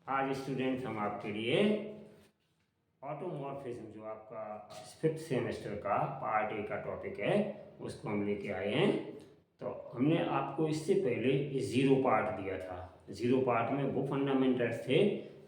आज स्टूडेंट हम आपके लिए ऑटोमॉर्फिज्म जो आपका 5th सेमेस्टर का पार्ट ए का टॉपिक है उसको हम लेके आए हैं। तो हमने आपको इससे पहले ये ज़ीरो पार्ट दिया था। ज़ीरो पार्ट में वो फंडामेंटल्स थे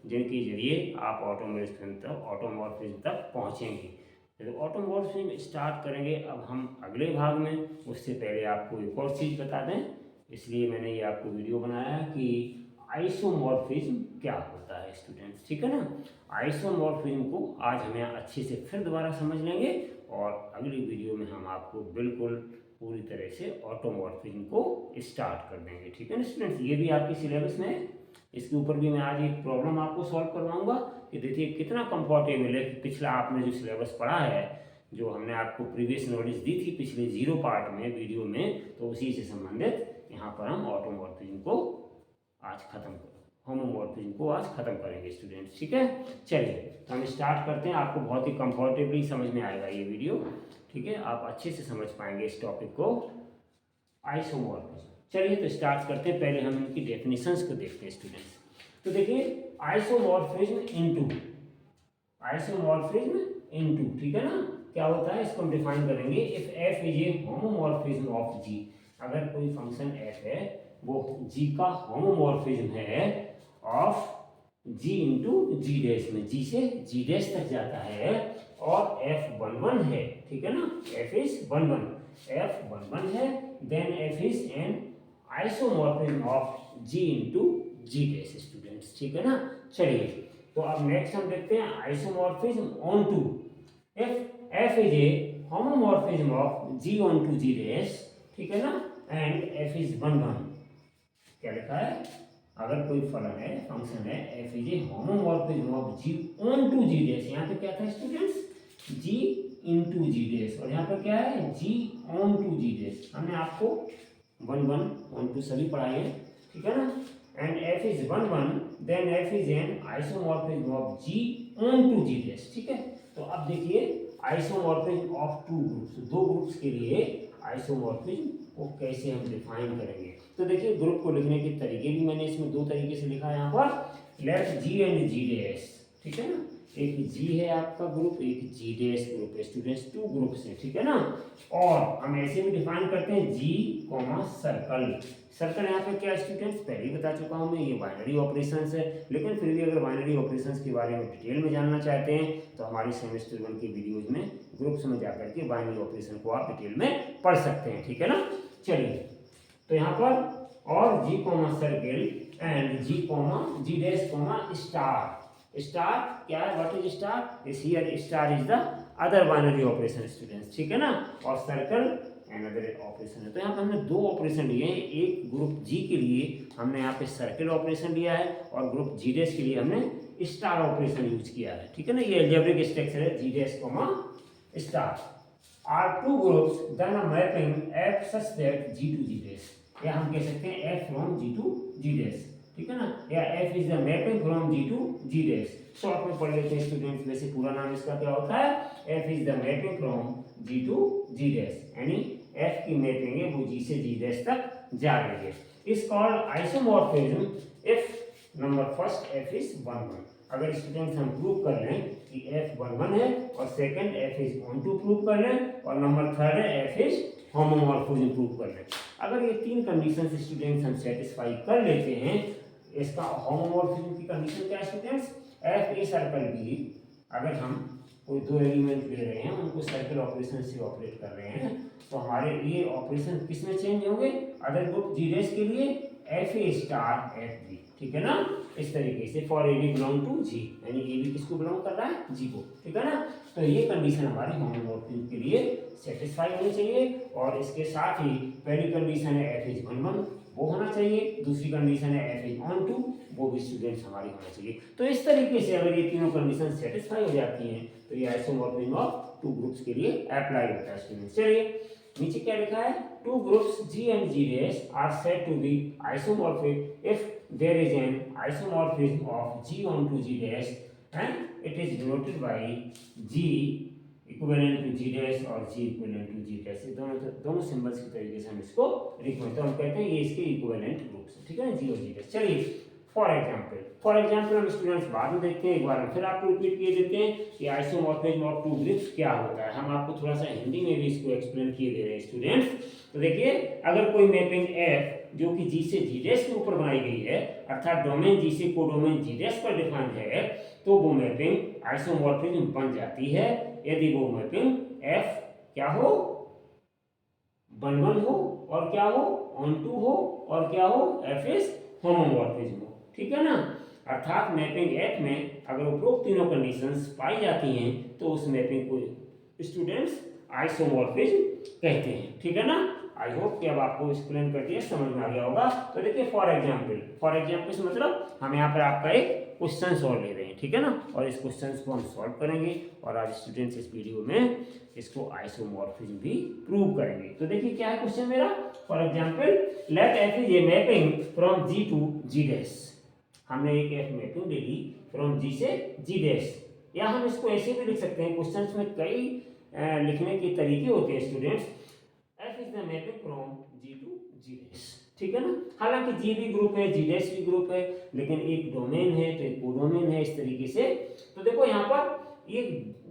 जिनके जरिए आप ऑटोमॉर्फिज्म तक पहुँचेंगे। तो ऑटोमॉर्फिज्म स्टार्ट करेंगे अब हम अगले भाग में। उससे पहले आपको एक और चीज़ बता दें, इसलिए मैंने ये आपको वीडियो बनाया कि आइसोमॉर्फिज्म क्या होता है स्टूडेंट्स, ठीक है ना। आइसोमॉर्फिज्म को आज हमें अच्छे से फिर दोबारा समझ लेंगे और अगली वीडियो में हम आपको बिल्कुल पूरी तरह से ऑटोमॉर्फिज्म को स्टार्ट कर देंगे, ठीक है ना स्टूडेंट्स। ये भी आपके सिलेबस में है, इसके ऊपर भी मैं आज एक प्रॉब्लम आपको सॉल्व करवाऊंगा कि देखिए कितना कंफर्टेबल है कि पिछला आपने जो सिलेबस पढ़ा है, जो हमने आपको प्रीवियस नॉलेज दी थी पिछले ज़ीरो पार्ट में वीडियो में, तो उसी से संबंधित यहाँ पर हम ऑटोमॉर्फिज्म को आज खत्म होमोमॉर्फिज्म को आज खत्म करेंगे स्टूडेंट्स, ठीक है। चलिए तो हम स्टार्ट करते हैं। आपको बहुत ही कंफर्टेबली समझ में आएगा ये वीडियो, ठीक है। आप अच्छे से समझ पाएंगे इस टॉपिक को, आइसोमॉर्फिज्म। चलिए तो स्टार्ट करते हैं। पहले हम इनकी डेफिनेशंस को देखते हैं स्टूडेंट्स। तो देखिए आइसोमॉर्फिज्म इनटू, ठीक है ना। क्या होता है इसको हम डिफाइन करेंगे। If F is a homomorphism of G, अगर कोई फंक्शन एफ है वो जी का होमोमॉर्फिज्म है of G into G dash में, जी से जी डैश तक जाता है और एफ वन वन है, ठीक है ना। एफ इज वन वन है, then f is an isomorphism of G into G dash students, ठीक है ना। चलिए तो अब नेक्स्ट हम देखते हैं isomorphism onto. If F is a homomorphism of G onto G dash, ठीक है ना, and f is one one. क्या लिखा है, अगर कोई फलन है फंक्शन है f is a homomorphism of G onto G dash, यहाँ पे क्या था students, G into G dash, और यहाँ पे क्या है G onto G dash. हमने आपको वन वन ऑन टू सभी पढ़ाए हैं, ठीक है ना। And f is one one, then f is an isomorphism of G onto G dash, ठीक है। तो अब देखिए आइसोमॉर्फिज्म ऑफ टू ग्रुप्स, दो ग्रुप्स के लिए आइसोमॉर्फिज्म को कैसे हम डिफाइन करेंगे। तो देखिए ग्रुप को लिखने के तरीके भी मैंने इसमें दो तरीके से लिखा है यहाँ पर। Let G and G dash, ठीक है ना। एक जी है आपका ग्रुप, एक जी डैश ग्रुप है स्टूडेंट्स, टू ग्रुप्स हैं, ठीक है ना। और हम ऐसे भी डिफाइन करते हैं जी कॉमा सर्कल। सर्कल यहाँ पे क्या स्टूडेंट्स पहले ही बता चुका हूँ मैं, ये बाइनरी ऑपरेशंस है, लेकिन फिर भी अगर बाइनरी ऑपरेशंस के बारे में डिटेल में जानना चाहते हैं तो हमारे सेमेस्टर 1 के वीडियोज में ग्रुप्स में जाकर के बाइनरी ऑपरेशन को आप डिटेल में पढ़ सकते हैं, ठीक है ना। चलिए तो यहाँ पर और G comma circle and G dash comma star. Star क्या है, what is star, is here star is the other binary operation students, ठीक है ना। और सर्कल अनदर ऑपरेशन है। तो यहाँ पर हमने दो ऑपरेशन लिए हैं, एक ग्रुप जी के लिए हमने यहाँ पे सर्किल ऑपरेशन लिया है और ग्रुप जी डैश के लिए हमने स्टार ऑपरेशन यूज किया है, ठीक है ना। ये अलजेब्रिक स्ट्रक्चर है G dash comma star. Are two groups then a mapping F such that G to G dash, या हम कह सकते हैं F from G to G dash, ठीक है ना, या F is the mapping from G to G dash. Short में पढ़ लेते हैं स्टूडेंट्स, वैसे पूरा नाम इसका क्या होता है, f is the mapping from G to G dash, यानी एफ की मैपिंग है वो जी से जी डैश तक जा रही है। Is called isomorphism if number first f is one one. अगर स्टूडेंट्स हम प्रूव कर लें कि एफ वन वन है और second f is onto prove कर लें और नंबर थर्ड है एफ इज होमोमॉर्फिज्म प्रूव कर लें। अगर ये तीन कंडीशन स्टूडेंट्स हम सेटिस्फाई कर लेते हैं, इसका होमोमॉर्फिज्म की कंडीशन क्या है students, f a circle b, अगर हम कोई दो एलिमेंट ले रहे हैं उनको सर्कल ऑपरेशन से ऑपरेट कर रहे हैं तो हमारे ये ऑपरेशन किस में चेंज होंगे, अदर ग्रुप जी डैश के लिए एफ ए स्टार एफ बी, ठीक है ना। इस तरीके से for A B belong to G, यानी ए बी किसको बिलोंग कर रहा है, जी को, ठीक है ना। तो ये कंडीशन हमारी होमोमॉर्फिज्म के लिए सेटिस्फाई होनी चाहिए। और इसके साथ ही पहली कंडीशन है एफ इज वन वन, वो होना चाहिए। दूसरी कंडीशन है एफ इज ऑन टू, वो भी स्टूडेंट्स हमारी होना चाहिए। तो इस तरीके से अगर ये तीनों कंडीशन सेटिस्फाई हो जाती हैं तो ये आइसोमॉर्फिज्म ऑफ टू ग्रुप्स के लिए अप्लाई होता है स्टूडेंट्स। चलिए नीचे क्या लिखा है, two groups G and G dash are said to be isomorphic if there is an isomorphism of G onto G dash and it is denoted by G equivalent to G dash और G equivalent to G dash. दोनों symbols के तरीके से हम इसको लिखते हैं, तो हम कहते हैं ये इसके इक्विवेलेंट ग्रुप्स, ठीक है ना, जी और जी डैश। चलिए फॉर एग्जाम्पल हम स्टूडेंट्स बाद में देखते हैं, एक बार हम फिर आपको रिपीट किए देते हैं कि आइसोमॉर्फिज्म ऑफ टू ग्रुप्स क्या होता है। हम आपको थोड़ा सा हिंदी में भी इसको एक्सप्लेन किए दे रहे हैं स्टूडेंट्स। तो देखिए, अगर कोई मैपिंग एफ जो कि जी से जी डैश के ऊपर बनाई गई है, अर्थात डोमेन जी से कोडोमेन जी डैश पर डिफाइंड है, तो वो मैपिंग आइसोमॉर्फिज्म बन जाती है यदि वो मैपिंग एफ क्या हो, 1 1 हो, और क्या हो, ऑन टू हो, और क्या हो, एफ इज होमोमॉर्फिज्म हो। ठीक है ना। अर्थात मैपिंग एफ में अगर उपरोक्त तीनों कंडीशंस पाई जाती हैं तो उस मैपिंग को स्टूडेंट्स आइसोमॉर्फिज्म कहते हैं। ठीक है ना। आई होप कि अब आपको एक्सप्लेन कर दिया, समझ में आ गया होगा। तो देखिए, फॉर एग्जाम्पल से मतलब हम यहाँ पर आपका एक क्वेश्चन सॉल्व ले रहे हैं। ठीक है ना। और इस क्वेश्चन को हम सॉल्व करेंगे और आज स्टूडेंट्स इस वीडियो में इसको आइसोमॉर्फिज्म भी प्रूव करेंगे। तो देखिए क्या है क्वेश्चन मेरा। For example, let f is a mapping from G to G dash. हमने एक एफ मैपिंग ले ली फ्रॉम जी से जी डैश, या हम इसको ऐसे भी लिख सकते हैं, क्वेश्चंस में कई लिखने के तरीके होते हैं students. F is the mapping from G to G dash. ठीक है ना। हालांकि जी भी ग्रुप है, जी डैश भी ग्रुप है, लेकिन एक डोमेन है तो एक कोडोमेन है, इस तरीके से। तो देखो यहाँ पर ये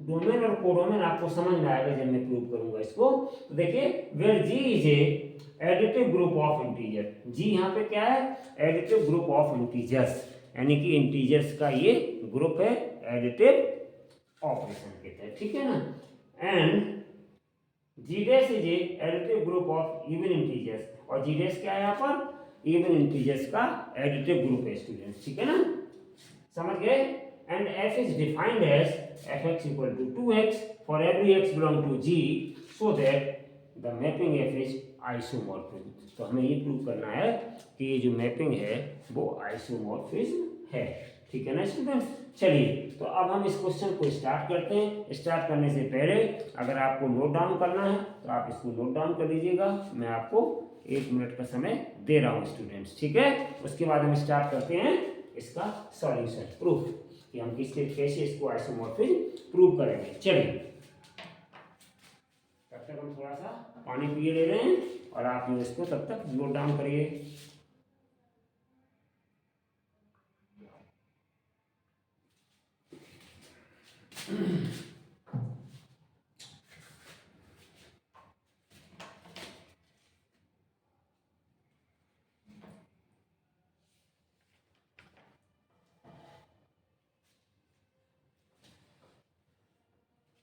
डोमेन और कोडोमेन आपको समझ में आएगा जब मैं प्रूव करूंगा इसको। तो देखिए, where G is a additive group of integer. G यहाँ पे क्या है, एडिटिव ग्रुप ऑफ इंटीजर्स, यानी कि इंटीजर्स का ये ग्रुप है, एडिटिव ऑपरेशन कहते हैं। ठीक है ना। And G dash is a additive group of even integers, और जी डैश क्या है यहाँ पर, इवन इंटीजर्स का एडिटिव ग्रुप है स्टूडेंट्स। ठीक है ना। समझ गए। And f is defined as f x equal to 2x for every x belong to g, so that the mapping f is isomorphism. तो हमें ये प्रूव करना है कि ये जो मैपिंग है वो आइसोमॉर्फिज्म है। ठीक है ना स्टूडेंट्स। चलिए, तो अब हम इस क्वेश्चन को स्टार्ट करते हैं। स्टार्ट करने से पहले अगर आपको नोट डाउन करना है तो आप इसको नोट डाउन कर लीजिएगा। मैं आपको 1 मिनट का समय दे रहा हूँ स्टूडेंट्स। ठीक है। उसके बाद हम स्टार्ट करते हैं इसका सॉल्यूशन, प्रूफ, कि हम कैसे इसको आइसोमॉर्फिज्म प्रूव करेंगे। चलिए, तब तक हम थोड़ा सा पानी पिए ले रहे हैं और आप इसको तब तक नोट डाउन करिए।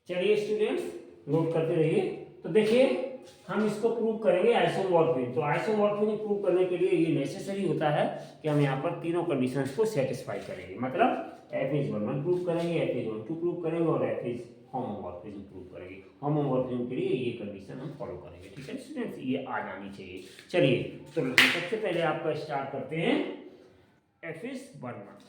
चलिए स्टूडेंट्स, नोट करते रहिए। तो देखिए, हम इसको प्रूव करेंगे आइसोमॉर्फिज्म। तो आइसोमॉर्फिज्म प्रूव करने के लिए ये नेसेसरी होता है कि हम यहाँ पर तीनों कंडीशंस को सेटिस्फाई करेंगे। मतलब एफ इज 1 1 प्रूव करेंगे, एफ इज 1 2 प्रूव करेंगे, और एफ इज होमोमॉर्फिज्म प्रूव करेंगे। होमोमॉर्फिज्म के लिए ये कंडीशन हम फॉलो करेंगे। ठीक है स्टूडेंट्स, ये आ जानी चाहिए। चलिए, तो सबसे पहले आपका स्टार्ट करते हैं एफ इज 1 1।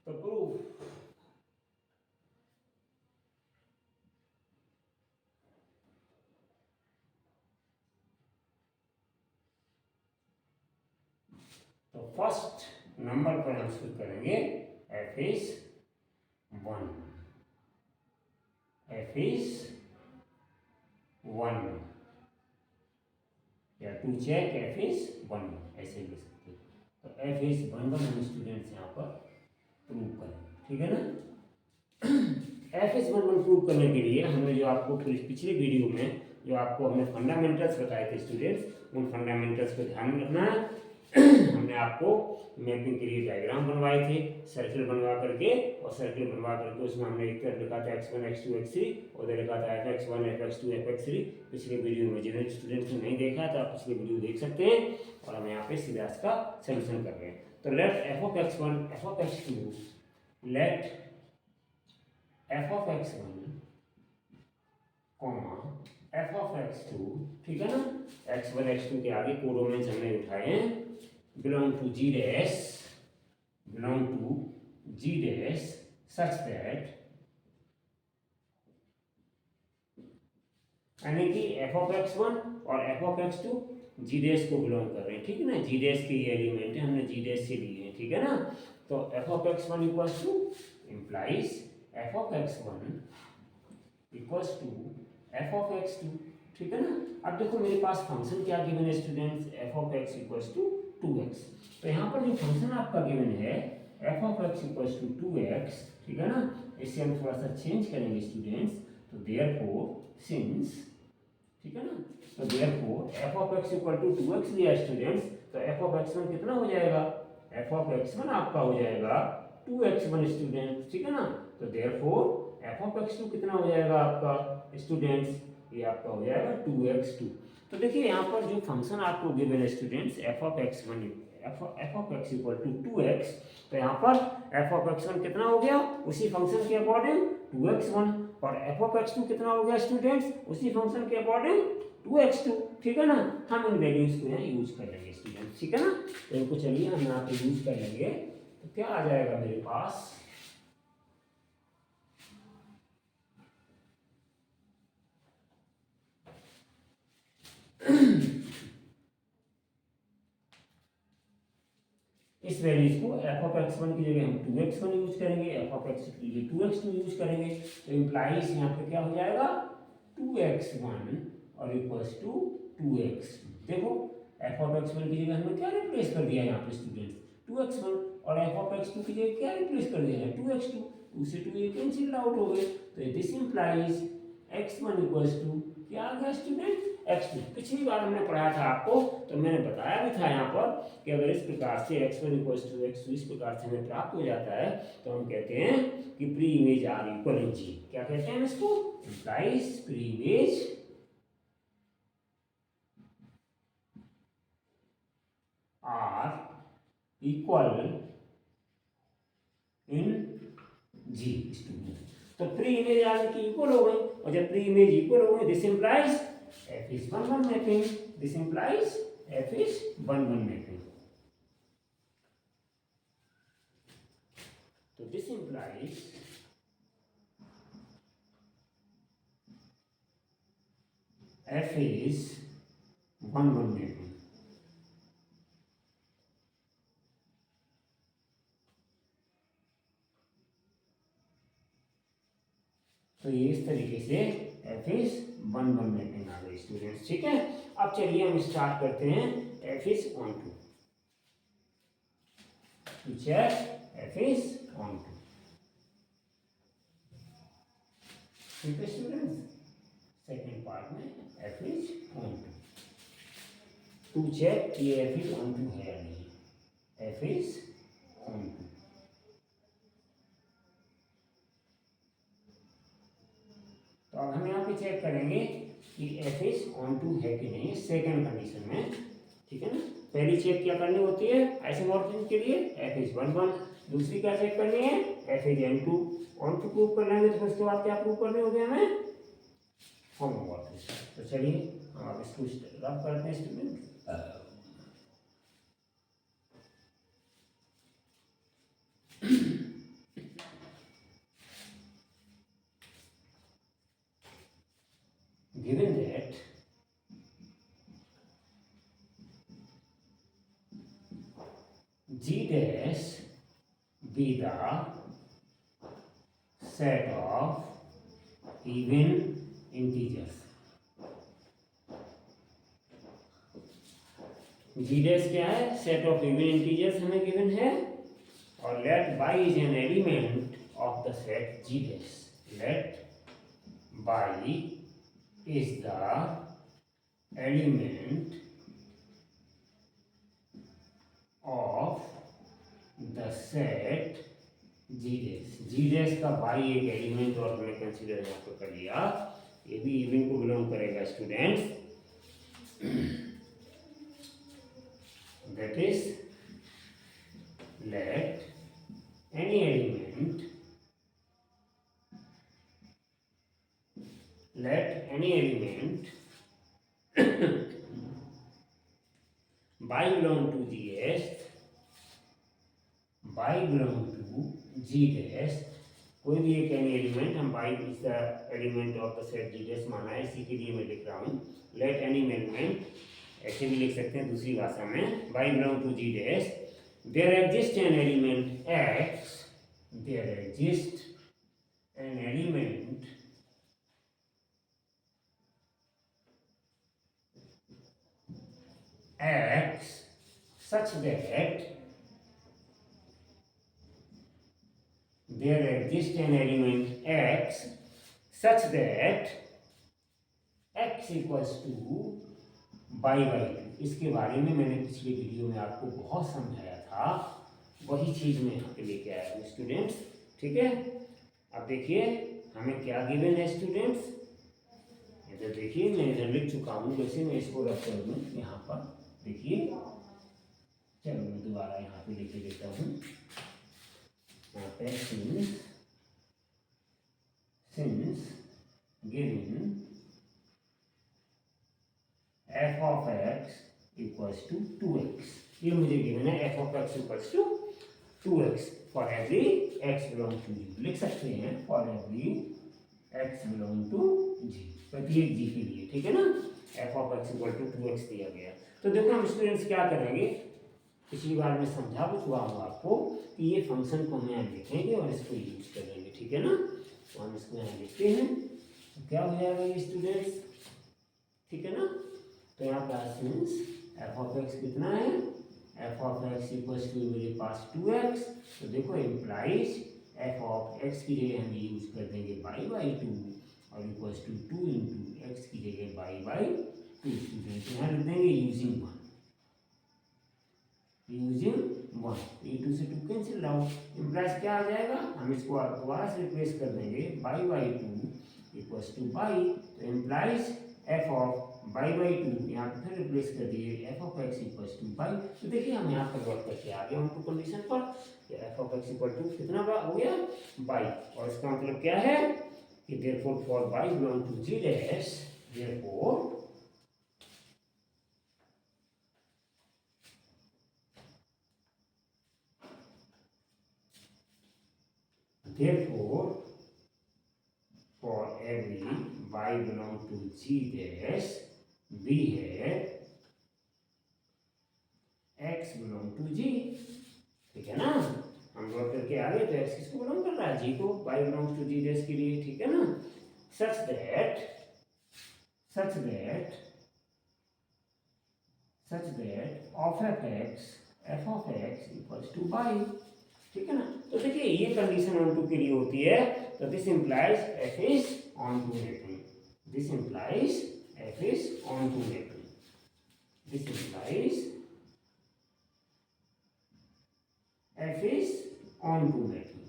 तो प्रूफ, तो फर्स्ट नंबर पर हम शुरू करेंगे एफ इज 1, एफ इज 1 या टू चेक एफ इज 1 ऐसे लिख सकते हैं। तो एफ इज 1 1 हम स्टूडेंट्स यहाँ पर प्रूव करें। ठीक है ना। एफ इज 1 1 प्रूव करने के लिए हमने जो आपको पिछले वीडियो में जो आपको हमने फंडामेंटल्स बताए थे स्टूडेंट्स, उन फंडामेंटल्स को ध्यान में रखना है। हमने आपको मैपिंग के लिए डायग्राम बनवाए थे, सर्कल बनवा करके, और सर्कल बनवा करके उसमें हमने एक तरफ लिखा था x1 x2 x3, उधर लिखा था fx1 fx2 fx3। पिछले वीडियो में जिन्हें स्टूडेंट्स ने नहीं देखा तो आप पिछले वीडियो देख सकते हैं। और हम यहाँ पे सीधा इसका सोल्यूशन कर रहे हैं। तो लेट f of x1 f of x2, लेट f of x1 f of x2, ठीक है ना। x1 x2 के आगे कोडोमेन्स हमने उठाए हैं, belong to g dash, belong to g dash such that यानी कि एफ ऑफ एक्स वन और f of x two G dash को बिलोंग कर रहे हैं, ठीक है ना। जी डैश के ये एलिमेंट है, हमने जी डैश से लिए हैं, ठीक है ना। तो f of x one equals to implies F of x one equals to f of x two, ठीक है ना। अब देखो मेरे पास फंक्शन क्या गिवन है students, f of x equals to 2x। तो यहाँ पर जो फंक्शन आपका गिवन है f of x equals to 2x, ठीक है ना। इससे हम थोड़ा सा चेंज करेंगे स्टूडेंट्स। तो देयरफॉर सिंस, ठीक है ना, तो therefore f of x equal to 2x दिया स्टूडेंट्स, तो एफ ऑफ एक्स वन कितना हो जाएगा, एफ ऑफ एक्स वन आपका हो जाएगा 2x1 स्टूडेंट, ठीक है ना। तो therefore f of x two कितना हो जाएगा आपका स्टूडेंट्स, ये आपका हो जाएगा 2x2। तो देखिए यहाँ पर जो फंक्शन आपको गिवन है students f of x one f of x equal to 2x, तो यहाँ पर एफ ऑफ एक्स वन कितना हो गया उसी फंक्शन के अकॉर्डिंग 2x1, और एफ ऑफ एक्स टू कितना हो गया स्टूडेंट्स उसी फंक्शन के अकॉर्डिंग 2x2, ठीक है ना। हम इन वैल्यूज को यहाँ यूज कर लेंगे स्टूडेंट्स, ठीक है ना। तो इनको चलिए हम यहाँ पे यूज कर लेंगे। तो क्या आ जाएगा मेरे पास, इस वैल्यूज को एफ ऑफ एक्स वन की जगह हम 2x1 यूज करेंगे, एफ ऑफ एक्स की जगह 2x2 यूज करेंगे। तो इम्प्लाइज यहाँ पे क्या हो जाएगा 2x1 और इक्वल्स टू 2x। देखो एफ ऑफ एक्स वन की जगह हमने क्या रिप्लेस कर दिया यहाँ पे स्टूडेंट्स 2x1, और एफ ऑफ एक्स टू की जगह क्या रिप्लेस कर दिया है 2x2, 2 से 2 ये कैंसिल आउट हो गए। तो this implies x1 equals to क्या आ गया स्टूडेंट x2। पिछली बार हमने पढ़ाया था आपको, तो मैंने बताया भी था यहाँ पर कि अगर इस प्रकार से x1 इक्वल्स टू x2 इस प्रकार से हमें प्राप्त हो जाता है तो हम कहते हैं कि pre image R equal in G. क्या कहते हैं इसको, implies pre image R equal in G student. तो प्री इमेज आर की इक्वल हो गई, और जब प्री इमेज इक्वल हो गई this implies f is 1 1 mapping, this implies f is 1 1 mapping। so this implies f is 1 1 mapping। तो ये इस तरीके से f is 1 1 मैपिंग आ गई स्टूडेंट्स, ठीक है। अब चलिए हम स्टार्ट करते हैं f is on 2 to check f is on 2, ठीक है स्टूडेंट्स। सेकेंड पार्ट में f is on 2 to check ये f is on 2 है नहीं, f is on 2। तो अब हम यहाँ पे चेक करेंगे कि f is on 2 है कि नहीं सेकेंड कंडीशन में, ठीक है ना। पहली चेक क्या करनी होती है आइसोमॉर्फिज्म के लिए f is 1 1, दूसरी क्या चेक करनी है f is n2। on 2 prove कर लेंगे तो उसके बाद क्या प्रूव करने होंगे हमें होमोमॉर्फिज्म। तो चलिए हम अब इसको रब करते हैं student. given that G dash be the set of even integers, G dash क्या है set of even integers हमें given है, और let y is an element of the set G dash, let y is the element of the set G dash। G dash का y एक element और हमने consider यहाँ पर कर लिया, ये भी इवन को बिलोंग करेगा students. that is let any element by belong to G dash कोई भी एक एनी एलिमेंट हम y is the element of the set G dash माना है, इसी के लिए मैं लिख रहा हूँ लेट एनी एलिमेंट, ऐसे भी लिख सकते हैं दूसरी भाषा में, y belong to G dash there exist an element x, there exist an element x such that there exists an element x such that x equals to by by to. इसके बारे में मैंने पिछले वीडियो में आपको बहुत समझाया था, वही चीज़ मैं यहाँ पे लेके आया हूँ स्टूडेंट्स, ठीक है। अब देखिए हमें क्या गिवन है स्टूडेंट्स, इधर देखिए मैं इधर लिख चुका हूँ, वैसे मैं इसको रख कर दूँ यहाँ पर, देखिए चलो मैं दोबारा यहाँ पे लिख देता हूँ, यहाँ पे since given f of x equals to 2x, ये मुझे गिवन है f of x equals to 2x for every x belong to g, लिख सकते हैं for every x belong to g, प्रत्येक g के लिए, ठीक है ना। f of x equal to 2x दिया गया। तो देखो हम स्टूडेंट्स क्या करेंगे, पिछली बार मैं समझा चुका हूँ आपको कि ये फंक्शन को हम यहाँ लिखेंगे और इसको यूज करेंगे, ठीक है ना। तो हम इसको यहाँ लिखते हैं, तो क्या हो जाएगा ये स्टूडेंट्स, ठीक है ना। तो यहाँ पर सिंस एफ ऑफ एक्स कितना है, f of x equals to मेरे पास 2x, तो देखो इम्प्लाइज एफ ऑफ एक्स की जगह हम यूज कर देंगे बाई बाई टू और इक्वल्स टू 2 इंटू एक्स की जगह बाई बाई टू, स्टूडेंट यहाँ लिख देंगे यूजिंग 1, यूजिंग 1, ये 2 से 2 कैंसिल आउट, इम्प्लाइज क्या आ जाएगा, हम इसको दोबारा से रिप्लेस कर देंगे y by two equals to y, तो implies F of y by two यहाँ पर फिर रिप्लेस कर दिए F of x equals to y, तो देखिए हम यहाँ पर वर्क करके आ गए हम टू कंडीशन पर, f of x equal to कितना हो गया बाई, और इसका मतलब क्या है कि therefore for y belong to G dash, therefore for every y belong to g dash b है x belong to g, ठीक है ना। हम वर्क करके आ गए, तो x किसको बिलोंग कर रहा है, g को, y belongs to g dash के लिए, ठीक है ना। such that f of x equals to y, ठीक है ना। तो देखिए ये कंडीशन ऑन टू के लिए होती है, तो this implies f is onto mapping, this implies f is onto mapping, this implies f is onto mapping.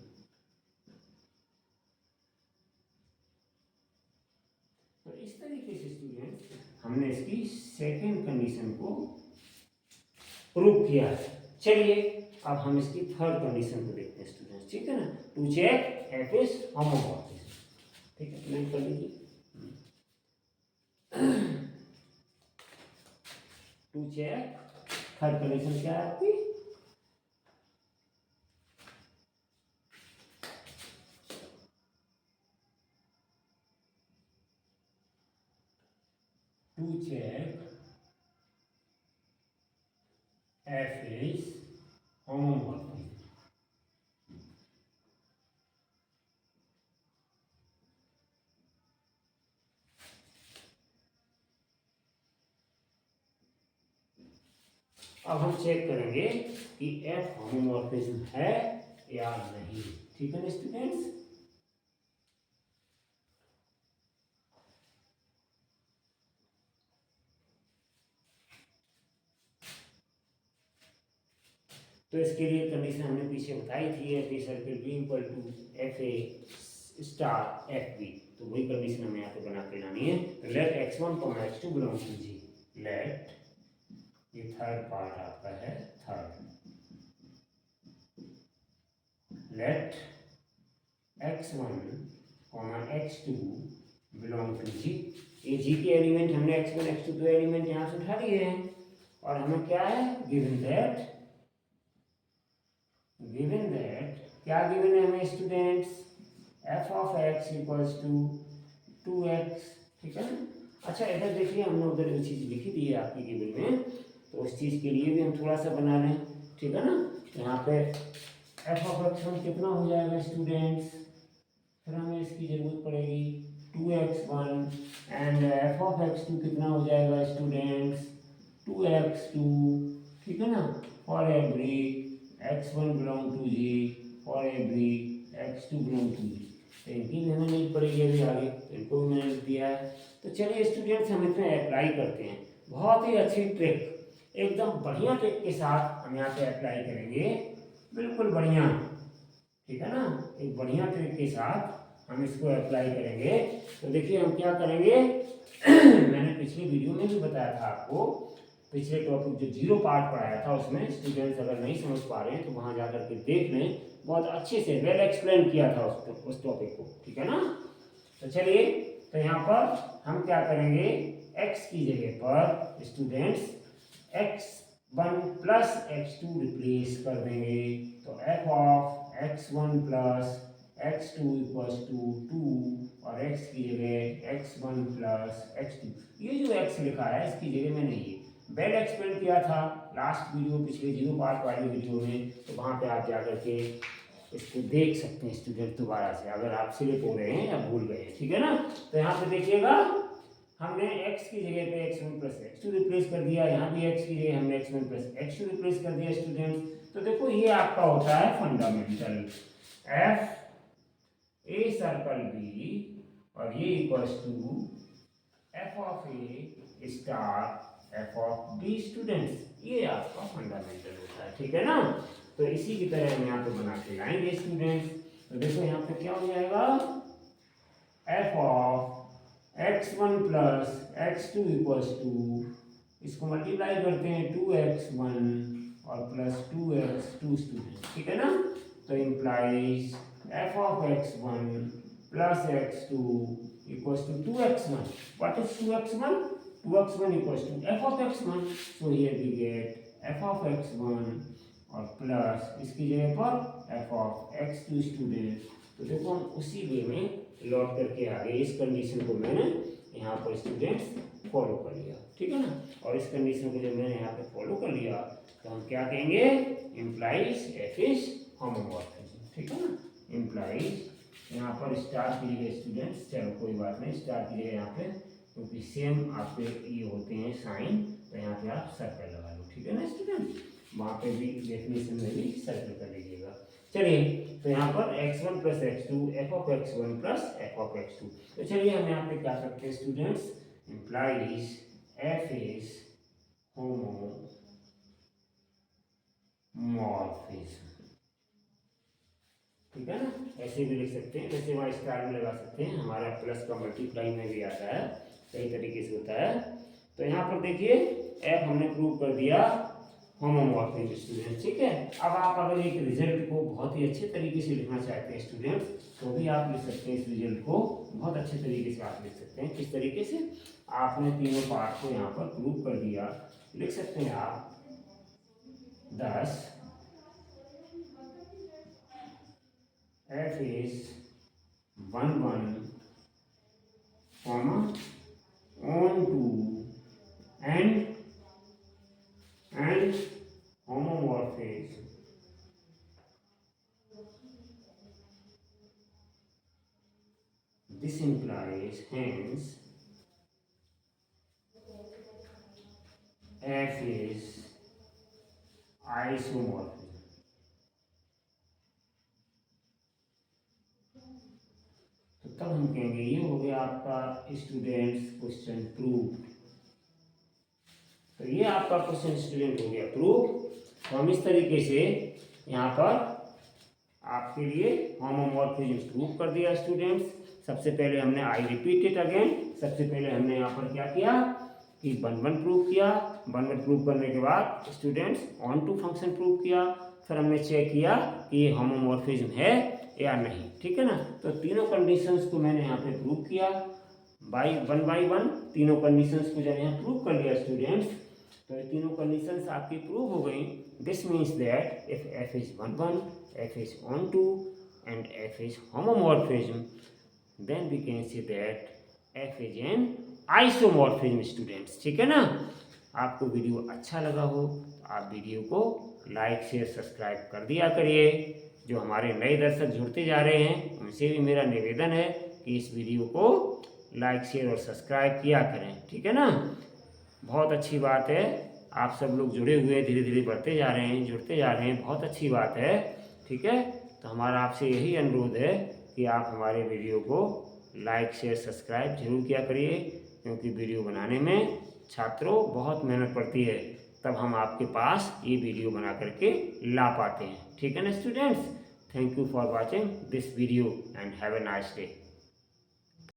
तो इस तरीके से स्टूडेंट हमने इसकी सेकेंड कंडीशन को प्रूव किया है। चलिए अब हम इसकी थर्ड कंडीशन को देखते हैं स्टूडेंट्स, ठीक है ना, to check f is homomorphism, ठीक है, नोट कर लीजिए, टू चेक थर्ड कंडीशन क्या है आपकी, to check f is homomorphism. अब हम चेक करेंगे कि एफ होमोमॉर्फिज्म है या नहीं, ठीक है ना स्टूडेंट्स। तो इसके लिए कंडीशन हमने पीछे बताई थी, f a circle b equal to f A star F b, तो वही कंडीशन हमें यहाँ पे बना के लानी है। तो let x1 x2 belong to G, let, ये थर्ड पार्ट आपका है, third, let x1 x2 belong to G, ये जी के एलिमेंट हमने x1 x2 दो एलिमेंट यहाँ से उठा लिए हैं, और हमें क्या है गिवन दैट क्या गिवन है हमें students, f of x equals to 2x, ठीक है ना। अच्छा इधर देखिए हमने उधर जो चीज़ लिखी दी है आपकी टेबल में, तो उस चीज़ के लिए भी हम थोड़ा सा बना लें, ठीक है ना। यहाँ पे एफ ऑफ एक्स वन कितना हो जाएगा स्टूडेंट्स, फिर हमें इसकी ज़रूरत पड़ेगी 2x1 and F of x two कितना हो जाएगा स्टूडेंट्स 2x2, ठीक है ना। For every x1 belong to G, for every x2 belong to G, तो इनकी भी हमें नीड पड़ेगी अभी आगे, तो इनको भी मैंने दिया है। तो चलिए स्टूडेंट्स हम इसमें अप्लाई करते हैं, बहुत ही अच्छी ट्रिक, एकदम बढ़िया ट्रिक के साथ हम यहाँ पे अप्लाई करेंगे, बिल्कुल बढ़िया, ठीक है ना। एक बढ़िया ट्रिक के साथ हम इसको अप्लाई करेंगे। तो देखिए हम क्या करेंगे मैंने पिछली वीडियो में भी बताया था आपको, पिछले टॉपिक जो जीरो पार्ट पढ़ाया था उसमें स्टूडेंट्स अगर नहीं समझ पा रहे हैं तो वहाँ जाकर के देख लें, बहुत अच्छे से वेल एक्सप्लेन किया था उस टॉपिक को, ठीक है ना। तो चलिए, तो यहाँ पर हम क्या करेंगे, x की जगह पर students x1 plus x2 replace कर देंगे, तो f of x1 plus x2 equals to 2 और x की जगह x1 प्लस x2, ये जो x लिखा है इसकी जगह मैंने ये वेल एक्सप्लेन किया था लास्ट वीडियो, पिछले जीरो पार्ट वाली वीडियो में, तो वहाँ पे आप जाकर के इसको देख सकते हैं स्टूडेंट दोबारा से, अगर आप स्लिप हो रहे हैं या भूल गए हैं, ठीक है ना। तो यहाँ पे देखिएगा हमने x की जगह पे x1 प्लस x2 रिप्लेस कर दिया, यहाँ भी x की जगह हमने x1 प्लस x2 रिप्लेस कर दिया स्टूडेंट। तो देखो ये आपका होता है fundamental f a circle b और ये equals to f of a star f of b students, ये आपका फंडामेंटल होता है, ठीक है ना। तो इसी की तरह हम यहाँ पे बना के लाएंगे स्टूडेंट्स। तो देखो यहाँ पे क्या हो जाएगा, f of x1 plus x2 equals to, इसको मल्टीप्लाई करते हैं 2x1 और प्लस 2x2 स्टूडेंट, ठीक है ना। तो implies f of x1 plus x2 equals to 2x1, what is 2x1, 2x1 equals to f of x1, so here we get f of x1 और plus इसकी जगह पर f of x2 स्टूडेंट। तो देखो हम उसी वे में लौट करके आ गए, इस कंडीशन को मैंने यहाँ पर स्टूडेंट्स फॉलो कर लिया, ठीक है ना। और इस कंडीशन को जब मैंने यहाँ पे फॉलो कर लिया तो हम क्या कहेंगे, इम्प्लाइज f इज होमोमॉर्फिज्म, ठीक है ना। इम्प्लाइज यहाँ पर स्टार की जगह स्टूडेंट्स, चलो कोई बात नहीं, स्टार की जगह यहाँ पे, क्योंकि सेम आपके ये होते हैं साइन, तो यहाँ पे आप सर्कल लगा लो, ठीक है ना स्टूडेंट, वहाँ पे भी डेफिनेशन में भी सर्कल कर लीजिएगा। चलिए, तो यहाँ पर x1 plus x2 f of x1 plus f of x2, तो चलिए हम यहाँ पे क्या करते हैं students, implies f is homomorphism, ठीक है ना। ऐसे भी लिख सकते हैं, जैसे वहाँ स्टार में लगा सकते हैं, हमारा प्लस का मल्टीप्लाई में भी आता है, सही तरीके से होता है। तो यहाँ पर देखिए f हमने प्रूव कर दिया होमोमॉर्फिज्म स्टूडेंट, ठीक है। अब आप अगर एक रिजल्ट को बहुत ही अच्छे तरीके से लिखना चाहते हैं स्टूडेंट्स, तो भी आप लिख सकते हैं, इस रिजल्ट को बहुत अच्छे तरीके से आप लिख सकते हैं। किस तरीके से, आपने तीनों पार्ट को यहाँ पर प्रूव कर दिया, लिख सकते हैं आप 10 f is 1 1 comma on 2 and homomorphism, this implies hence f is isomorphism, तब हम कहेंगे ये हो गया आपका स्टूडेंट्स क्वेश्चन प्रूफ। तो ये आपका क्वेश्चन स्टूडेंट हो गया प्रूफ। तो हम इस तरीके से यहाँ पर आपके लिए होमोमॉर्फिज्म प्रूफ कर दिया स्टूडेंट्स। सबसे पहले हमने, आई रिपीट इट अगेन, सबसे पहले हमने यहाँ पर क्या किया कि 1 1 प्रूफ किया, 1 1 प्रूफ करने के बाद students onto function proof किया, फिर हमने चेक किया कि ये होमोमॉर्फिज्म है या नहीं, ठीक है ना। तो तीनों कंडीशंस को मैंने यहाँ पे प्रूव किया बाई वन, तीनों कंडीशंस को जब यहाँ प्रूव कर लिया स्टूडेंट्स, तो ये तीनों कंडीशंस आपकी प्रूव हो गई। This means that if f is 1 1, f is on 2 and F is homomorphism, then we can say that F is an isomorphism students. ठीक है ना? आपको वीडियो अच्छा लगा हो तो आप वीडियो को लाइक शेयर सब्सक्राइब कर दिया करिए। जो हमारे नए दर्शक जुड़ते जा रहे हैं उनसे भी मेरा निवेदन है कि इस वीडियो को लाइक शेयर और सब्सक्राइब किया करें। ठीक है ना? बहुत अच्छी बात है, आप सब लोग जुड़े हुए धीरे धीरे बढ़ते जा रहे हैं, जुड़ते जा रहे हैं, बहुत अच्छी बात है। ठीक है, तो हमारा आपसे यही अनुरोध है कि आप हमारे वीडियो को लाइक शेयर सब्सक्राइब जरूर किया करिए, क्योंकि वीडियो बनाने में छात्रों बहुत मेहनत पड़ती है, तब हम आपके पास ये वीडियो बना करके ला पाते हैं। ठीक है ना students? Thank you for watching this video and have a nice day.